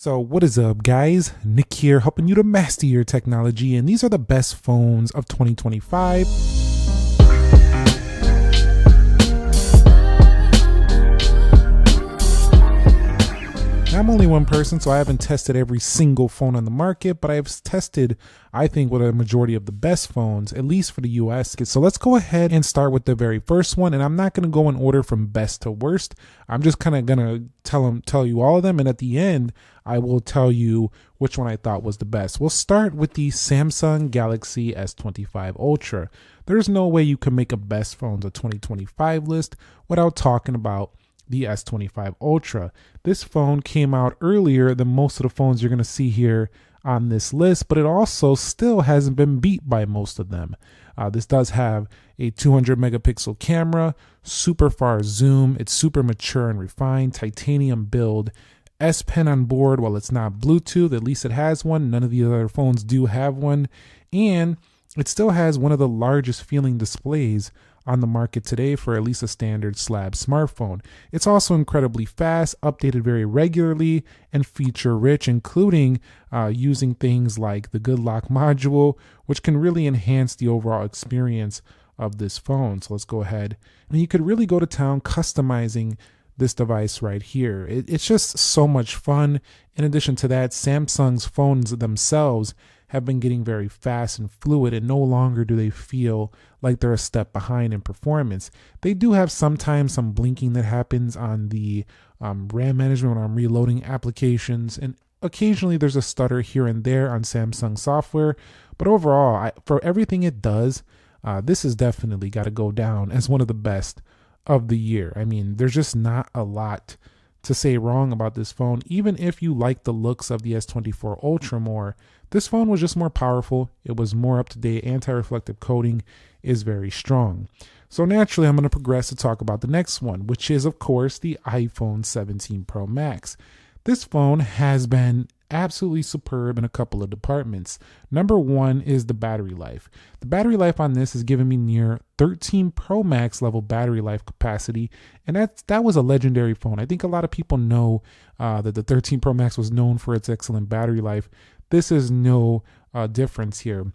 So what is up, guys? Nick here, helping you to master your technology, and these are the best phones of 2025. I'm only one person, so I haven't tested every single phone on the market, but I've tested, I think, with a majority of the best phones, at least for the US. So let's go ahead and start with the very first one, and I'm not going to go in order from best to worst. I'm just kind of going to tell you all of them, and at the end, I will tell you which one I thought was the best. We'll start with the Samsung Galaxy S25 Ultra. There's no way you can make a best phones of 2025 list without talking about the S25 Ultra. This phone came out earlier than most of the phones you're going to see here on this list, but it also still hasn't been beat by most of them. This does have a 200 megapixel camera, super far zoom, it's super mature and refined, titanium build, S Pen on board. While it's not Bluetooth, at least it has one. None of the other phones do have one, and it still has one of the largest feeling displays on the market today for at least a standard slab smartphone. It's also incredibly fast, updated very regularly, and feature rich, including using things like the Good Lock module, which can really enhance the overall experience of this phone. So let's go ahead. And you could really go to town customizing this device right here. It's just so much fun. In addition to that, Samsung's phones themselves have been getting very fast and fluid, and no longer do they feel like they're a step behind in performance. They do have sometimes some blinking that happens on the RAM management when I'm reloading applications, and occasionally there's a stutter here and there on Samsung software, but overall, for everything it does, this has definitely got to go down as one of the best of the year. I mean, there's just not a lot to say wrong about this phone. Even if you like the looks of the S24 Ultra more, this phone was just more powerful. It was more up to date. Anti-reflective coating is very strong. So naturally, I'm going to progress to talk about the next one, which is, of course, the iPhone 17 Pro Max. This phone has been absolutely superb in a couple of departments. Number one is the battery life. The battery life on this is giving me near 13 Pro Max level battery life capacity, and that was a legendary phone. I think a lot of people know that the 13 Pro Max was known for its excellent battery life. This is no difference here.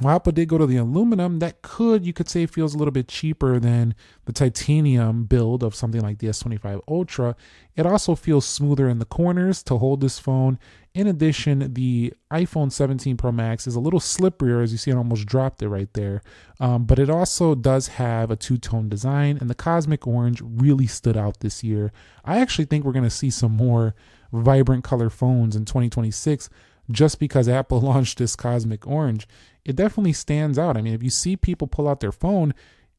While Apple did go to the aluminum, that you could say feels a little bit cheaper than the titanium build of something like the S25 Ultra. It also feels smoother in the corners to hold this phone. In addition, the iPhone 17 Pro Max is a little slipperier, as you see, I almost dropped it right there. But it also does have a two-tone design, and the cosmic orange really stood out this year. I actually think we're going to see some more vibrant color phones in 2026 just because Apple launched this cosmic orange. It definitely stands out. I mean, if you see people pull out their phone,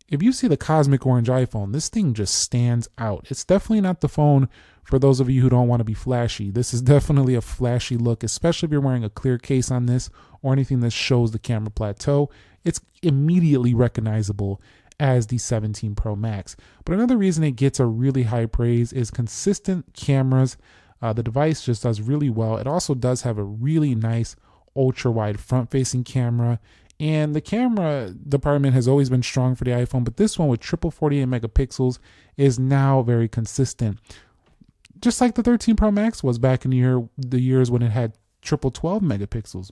if you see the cosmic orange iPhone, this thing just stands out. It's definitely not the phone for those of you who don't want to be flashy. This is definitely a flashy look, especially if you're wearing a clear case on this or anything that shows the camera plateau. It's immediately recognizable as the 17 Pro Max. But another reason it gets a really high praise is consistent cameras. The device just does really well. It also does have a really nice ultra wide front facing camera, and the camera department has always been strong for the iPhone, but this one with triple 48 megapixels is now very consistent, just like the 13 Pro Max was back in the years when it had triple 12 megapixels.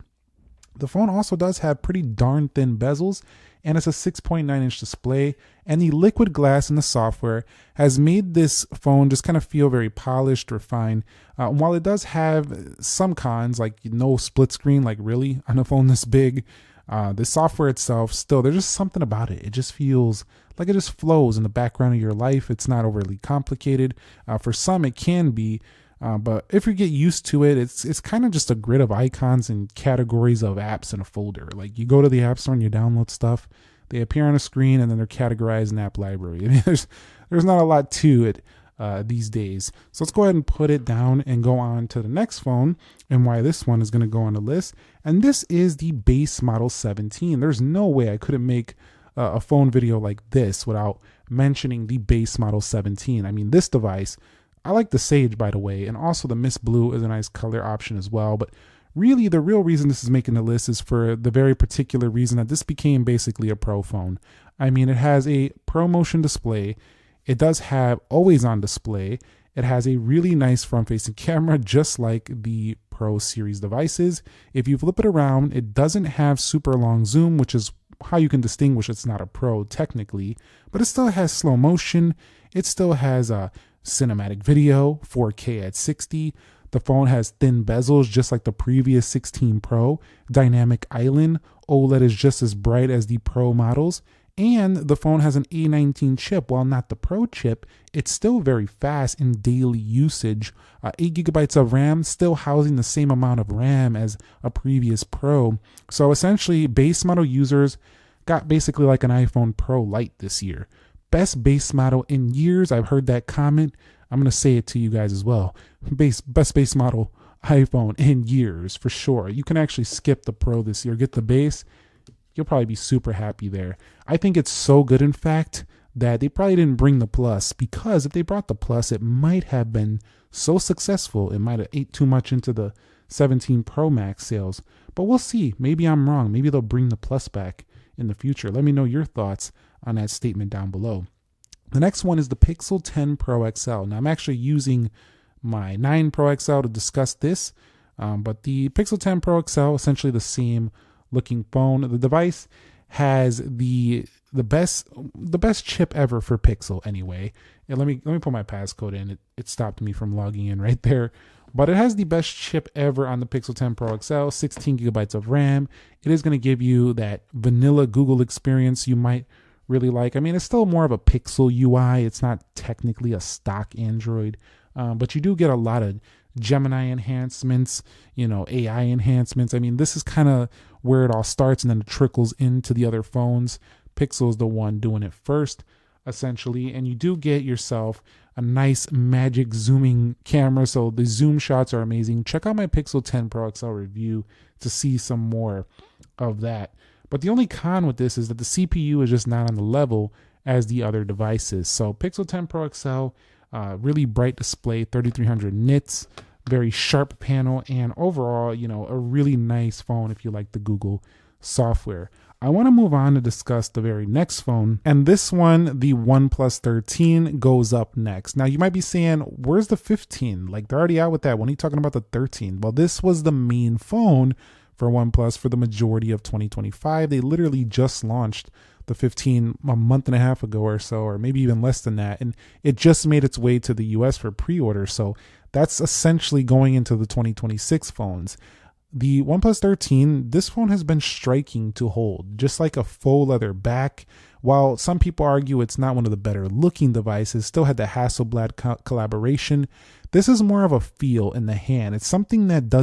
The phone also does have pretty darn thin bezels, and it's a 6.9-inch display, and the liquid glass in the software has made this phone just kind of feel very polished, refined. While it does have some cons, like no split screen, like really, on a phone this big, the software itself, still, there's just something about it. It just feels like it just flows in the background of your life. It's not overly complicated. For some, it can be. But if you get used to it, it's kind of just a grid of icons and categories of apps in a folder. Like you go to the App Store and you download stuff, they appear on a screen, and then they're categorized in app library. I mean, there's not a lot to it these days. So let's go ahead and put it down and go on to the next phone and why this one is going to go on the list. And this is the base model 17. There's no way I couldn't make a phone video like this without mentioning the base model 17. I mean, this device, I like the Sage, by the way, and also the Mist Blue is a nice color option as well. But really, the real reason this is making the list is for the very particular reason that this became basically a pro phone. I mean, it has a ProMotion display. It does have always-on display. It has a really nice front-facing camera, just like the Pro series devices. If you flip it around, it doesn't have super long zoom, which is how you can distinguish it's not a Pro technically, but it still has slow motion. It still has a cinematic video, 4K at 60. The phone has thin bezels, just like the previous 16 Pro. Dynamic island. OLED is just as bright as the Pro models. And the phone has an A19 chip. While not the Pro chip, it's still very fast in daily usage. 8 gigabytes of RAM, still housing the same amount of RAM as a previous Pro. So essentially, base model users got basically like an iPhone Pro Lite this year. Best base model in years. I've heard that comment. I'm going to say it to you guys as well. Best base model iPhone in years, for sure. You can actually skip the Pro this year. Get the base. You'll probably be super happy there. I think it's so good, in fact, that they probably didn't bring the Plus, because if they brought the Plus, it might have been so successful, it might have ate too much into the 17 Pro Max sales. But we'll see. Maybe I'm wrong. Maybe they'll bring the Plus back in the future. Let me know your thoughts on that statement down below. The next one is the Pixel 10 Pro XL. Now, I'm actually using my 9 Pro XL to discuss this, but the Pixel 10 Pro XL, essentially the same looking phone. The device has the best chip ever for Pixel anyway. And let me put my passcode in. It stopped me from logging in right there. But it has the best chip ever on the Pixel 10 Pro XL, 16 gigabytes of RAM. It is going to give you that vanilla Google experience you might really like. I mean, it's still more of a Pixel UI. It's not technically a stock Android, but you do get a lot of Gemini enhancements, AI enhancements. I mean, this is kind of where it all starts, and then it trickles into the other phones. Pixel is the one doing it first, essentially, and you do get yourself a nice magic zooming camera, so the zoom shots are amazing. Check out my Pixel 10 Pro XL review to see some more of that. But the only con with this is that the CPU is just not on the level as the other devices. So Pixel 10 Pro XL, really bright display, 3300 nits, very sharp panel, and overall, a really nice phone if you like the Google software. I want to move on to discuss the very next phone, and this one, the OnePlus 13, goes up next. Now, you might be saying, where's the 15? Like, they're already out with that. When are you talking about the 13? Well, this was the main phone for OnePlus for the majority of 2025. They literally just launched the 15 a month and a half ago or so, or maybe even less than that, and it just made its way to the US for pre-order. So that's essentially going into the 2026 phones. The OnePlus 13, this phone has been striking to hold, just like a faux leather back. While some people argue it's not one of the better looking devices, still had the Hasselblad collaboration. This is more of a feel in the hand. It's something that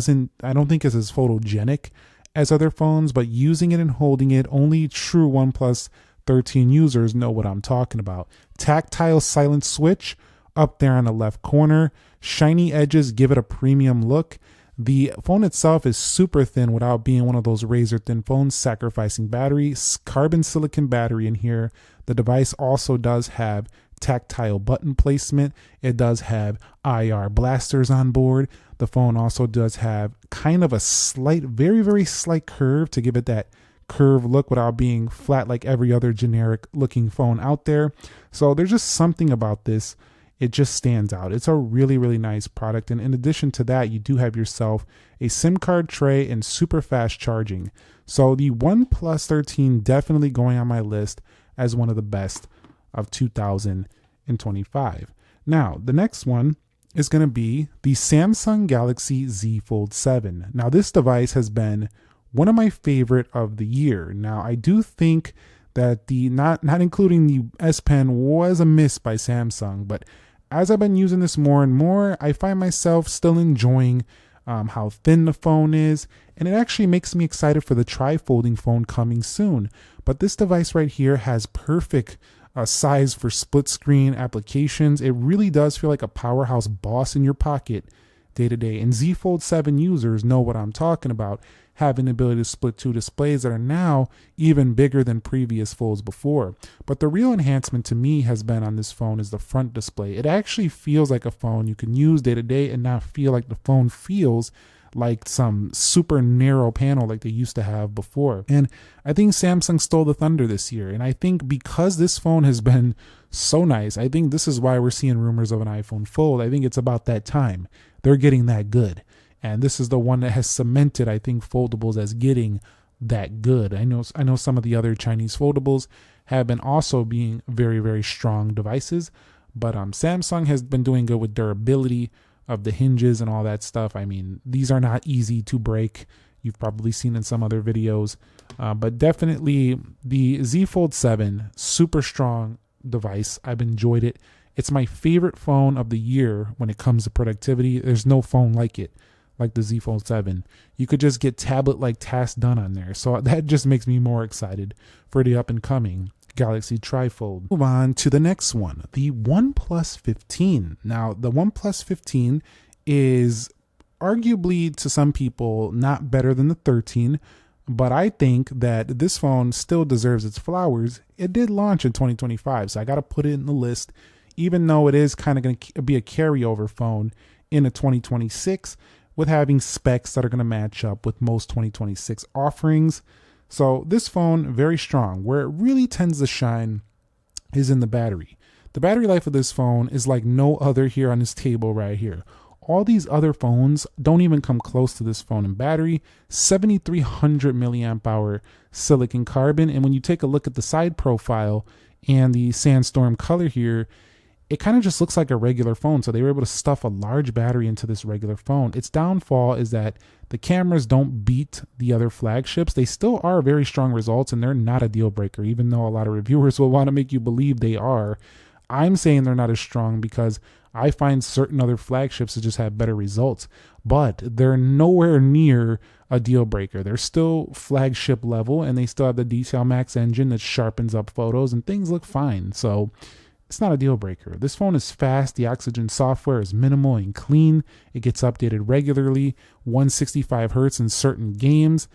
I don't think is as photogenic as other phones, but using it and holding it, only true OnePlus 13 users know what I'm talking about. Tactile silent switch up there on the left corner. Shiny edges give it a premium look. The phone itself is super thin without being one of those razor thin phones, sacrificing battery. Carbon silicon battery in here. The device also does have tactile button placement. It does have IR blasters on board. The phone also does have kind of a slight, very, very slight curve to give it that curved look without being flat like every other generic looking phone out there. So there's just something about this. It just stands out. It's a really, really nice product. And in addition to that, you do have yourself a SIM card tray and super fast charging. So the OnePlus 13 definitely going on my list as one of the best of 2025. Now, the next one is going to be the Samsung Galaxy Z Fold 7. Now, this device has been one of my favorite of the year. Now, I do think that the not including the S Pen was a miss by Samsung, but as I've been using this more and more, I find myself still enjoying how thin the phone is, and it actually makes me excited for the tri-folding phone coming soon. But this device right here has perfect size for split screen applications. It really does feel like a powerhouse boss in your pocket day to day, and Z Fold 7 users know what I'm talking about, having the ability to split two displays that are now even bigger than previous folds before. But the real enhancement to me has been on this phone is the front display. It actually feels like a phone you can use day to day and not feel like the phone feels like some super narrow panel like they used to have before. And I think Samsung stole the thunder this year. And I think because this phone has been So nice. I think this is why we're seeing rumors of an iPhone Fold. I think it's about that time. They're getting that good. And this is the one that has cemented, I think, foldables as getting that good. I know some of the other Chinese foldables have been also being very, very strong devices, but Samsung has been doing good with durability of the hinges and all that stuff. I mean, these are not easy to break. You've probably seen in some other videos, but definitely the Z Fold 7, super strong device. I've enjoyed it. It's my favorite phone of the year when it comes to productivity. There's no phone like it, like the Z Fold 7. You could just get tablet-like tasks done on there. So that just makes me more excited for the up-and-coming Galaxy Trifold. Move on to the next one, the OnePlus 15. Now, the OnePlus 15 is arguably, to some people, not better than the 13, but I think that this phone still deserves its flowers. It did launch in 2025, so I got to put it in the list, even though it is kind of going to be a carryover phone into 2026 with having specs that are going to match up with most 2026 offerings. So this phone, very strong. Where it really tends to shine is in the battery. The battery life of this phone is like no other here on this table right here. All these other phones don't even come close to this phone in battery. 7,300 milliamp hour silicon carbon. And when you take a look at the side profile and the sandstorm color here, it kind of just looks like a regular phone. So they were able to stuff a large battery into this regular phone. Its downfall is that the cameras don't beat the other flagships. They still are very strong results, and they're not a deal breaker, even though a lot of reviewers will want to make you believe they are. I'm saying they're not as strong because I find certain other flagships to just have better results, but they're nowhere near a deal breaker. They're still flagship level, and they still have the Detail Max engine that sharpens up photos, and things look fine. So it's not a deal breaker. This phone is fast. The Oxygen software is minimal and clean. It gets updated regularly. 165 hertz in certain games.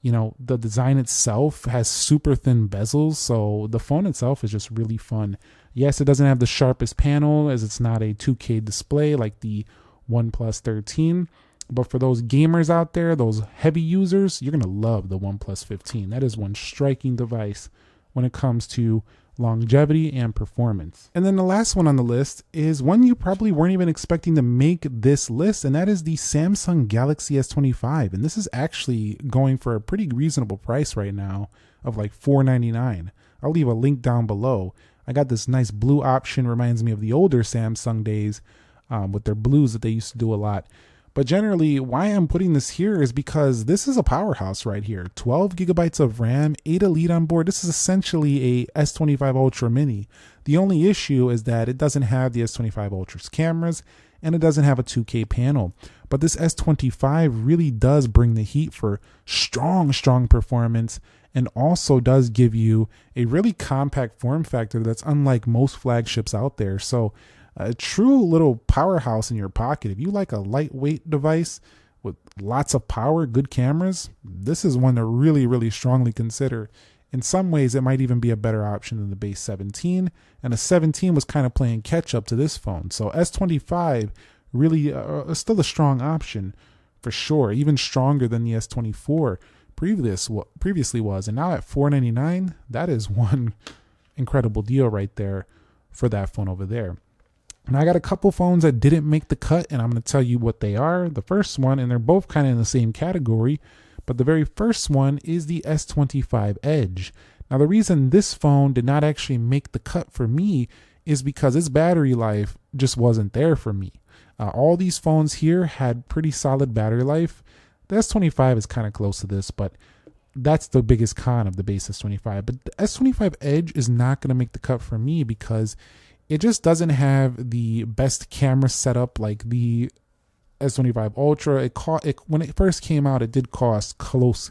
You know, the design itself has super thin bezels, so the phone itself is just really fun. Yes, it doesn't have the sharpest panel, as it's not a 2K display like the OnePlus 13. But for those gamers out there, those heavy users, you're going to love the OnePlus 15. That is one striking device when it comes to longevity and performance. And then the last one on the list is one you probably weren't even expecting to make this list, and that is the Samsung Galaxy S25. And this is actually going for a pretty reasonable price right now of like $499. I'll leave a link down below. I got this nice blue option, reminds me of the older Samsung days with their blues that they used to do a lot. But generally, why I'm putting this here is because this is a powerhouse right here. 12 gigabytes of RAM, 8 Elite on board. This is essentially a S25 Ultra Mini. The only issue is that it doesn't have the S25 Ultra's cameras, and it doesn't have a 2K panel. But this S25 really does bring the heat for strong performance, and also does give you a really compact form factor that's unlike most flagships out there. So a true little powerhouse in your pocket. If you like a lightweight device with lots of power, good cameras, this is one to really, really strongly consider. In some ways, it might even be a better option than the base 17. And the 17 was kind of playing catch up to this phone. So S25 really is still a strong option for sure, even stronger than the S24 previously was. And now at $499, that is one incredible deal right there for that phone over there. Now I got a couple phones that didn't make the cut, and I'm going to tell you what they are. The first one, and they're both kind of in the same category, but the very first one is the S25 Edge. Now the reason this phone did not actually make the cut for me is because its battery life just wasn't there for me. All these phones here had pretty solid battery life. The S25 is kind of close to this, but that's the biggest con of the base S25. But the S25 Edge is not going to make the cut for me because it just doesn't have the best camera setup like the S25 Ultra. When it first came out, it did cost close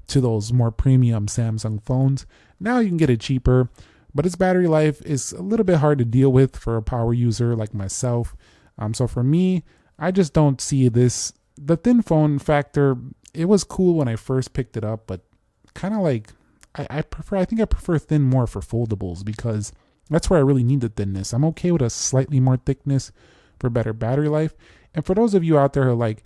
to those more premium Samsung phones. Now you can get it cheaper, but its battery life is a little bit hard to deal with for a power user like myself. So for me, I just don't see this. The thin phone factor, it was cool when I first picked it up, but kind of like I think I prefer thin more for foldables because that's where I really need the thinness. I'm okay with a slightly more thickness for better battery life. And for those of you out there who are like,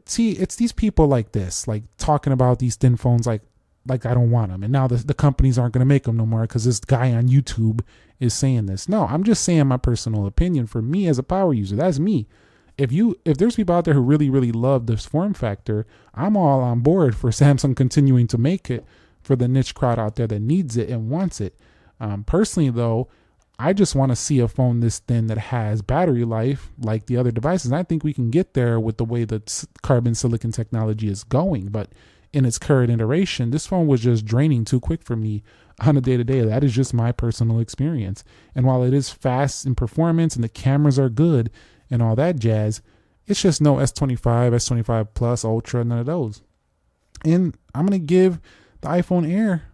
see, it's these people like this, like talking about these thin phones like, like I don't want them. And now the companies aren't going to make them no more because this guy on YouTube is saying this. No, I'm just saying my personal opinion for me as a power user. That's me. If there's people out there who really, really love this form factor, I'm all on board for Samsung continuing to make it for the niche crowd out there that needs it and wants it. Personally, though, I just want to see a phone this thin that has battery life like the other devices. And I think we can get there with the way that carbon silicon technology is going. But in its current iteration, this phone was just draining too quick for me on a day-to-day. That is just my personal experience. And while it is fast in performance and the cameras are good and all that jazz, it's just no S25, S25 Plus, Ultra, none of those. And I'm going to give the iPhone Air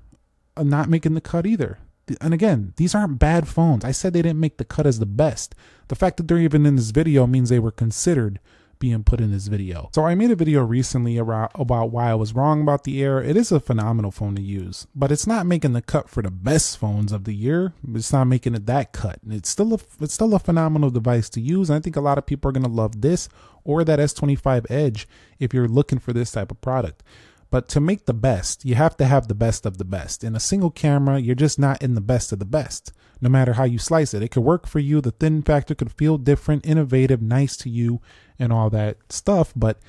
a not making the cut either. And again, these aren't bad phones. I said they didn't make the cut as the best. The fact that they're even in this video means they were considered being put in this video. So I made a video recently about why I was wrong about the Air. It is a phenomenal phone to use, but it's not making the cut for the best phones of the year. It's not making it that cut. It's still a phenomenal device to use. And I think a lot of people are going to love this or that S25 Edge if you're looking for this type of product. But to make the best, you have to have the best of the best. In a single camera, you're just not in the best of the best, no matter how you slice it. It could work for you. The thin factor could feel different, innovative, nice to you, and all that stuff. But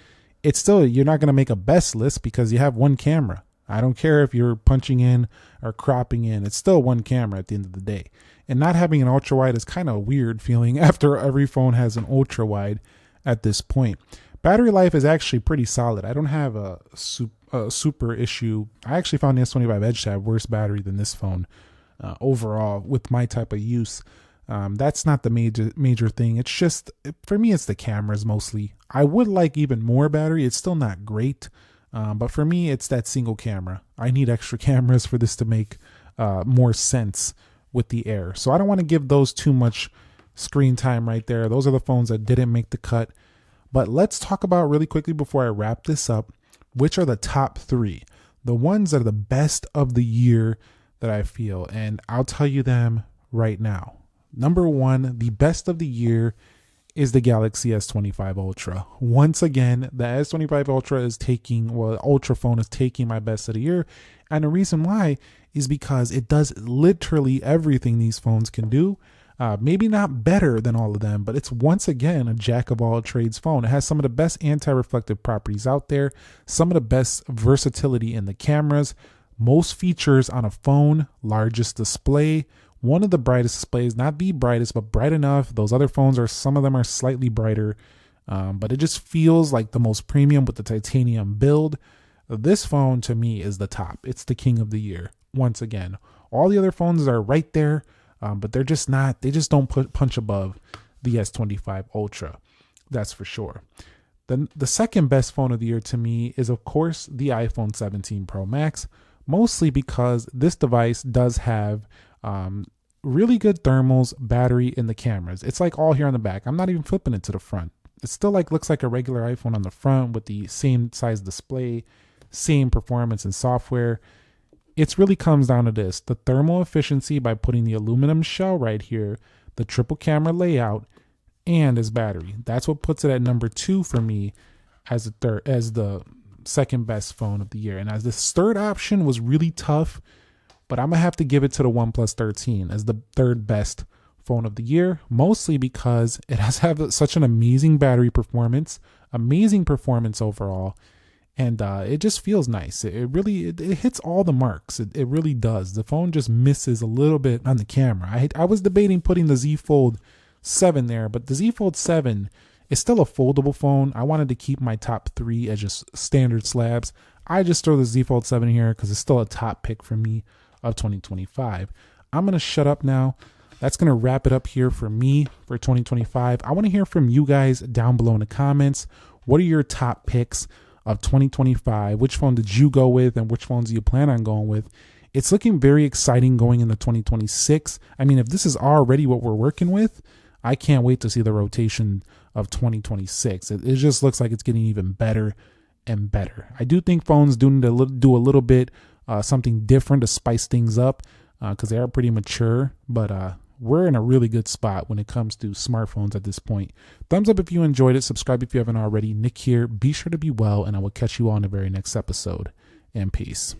it's still, you're not going to make a best list because you have one camera. I don't care if you're punching in or cropping in. It's still one camera at the end of the day. And not having an ultra wide is kind of a weird feeling after every phone has an ultra wide at this point. Battery life is actually pretty solid. I don't have a super issue. I actually found the S25 Edge to have worse battery than this phone overall with my type of use. That's not the major thing. It's just, for me, it's the cameras mostly. I would like even more battery. It's still not great. But for me, it's that single camera. I need extra cameras for this to make more sense with the Air. So I don't want to give those too much screen time right there. Those are the phones that didn't make the cut. But let's talk about really quickly before I wrap this up, which are the top three, the ones that are the best of the year that I feel. And I'll tell you them right now. Number one, the best of the year is the Galaxy S25 Ultra. Once again, the S25 Ultra is Ultra phone is taking my best of the year. And the reason why is because it does literally everything these phones can do. Maybe not better than all of them, but it's once again a jack of all trades phone. It has some of the best anti-reflective properties out there, some of the best versatility in the cameras, most features on a phone, largest display, one of the brightest displays, not the brightest, but bright enough. Those other phones some of them are slightly brighter, but it just feels like the most premium with the titanium build. This phone to me is the top. It's the king of the year. Once again, all the other phones are right there. But they're just not, they just don't punch above the S25 Ultra. That's for sure. The second best phone of the year to me is, of course, the iPhone 17 Pro Max, mostly because this device does have really good thermals, battery, in the cameras. It's like all here on the back. I'm not even flipping it to the front. It still looks like a regular iPhone on the front with the same size display, same performance and software. It really comes down to this: the thermal efficiency by putting the aluminum shell right here, the triple camera layout, and his battery. That's what puts it at number 2 for me as the second best phone of the year. And as this third option was really tough, but I'm gonna have to give it to the OnePlus 13 as the third best phone of the year, mostly because it has such an amazing battery performance, amazing performance overall. And it just feels nice. It really hits all the marks. It really does. The phone just misses a little bit on the camera. I was debating putting the Z Fold 7 there, but the Z Fold 7 is still a foldable phone. I wanted to keep my top 3 as just standard slabs. I just throw the Z Fold 7 here because it's still a top pick for me of 2025. I'm going to shut up now. That's going to wrap it up here for me for 2025. I want to hear from you guys down below in the comments. What are your top picks of 2025? Which phone did you go with and which phones do you plan on going with? It's looking very exciting going into 2026. I mean, if this is already what we're working with, I can't wait to see the rotation of 2026. It just looks like it's getting even better and better. I do think phones do need to do a little bit something different to spice things up because they are pretty mature, but we're in a really good spot when it comes to smartphones at this point. Thumbs up if you enjoyed it. Subscribe if you haven't already. Nick here. Be sure to be well, and I will catch you on the very next episode. And peace.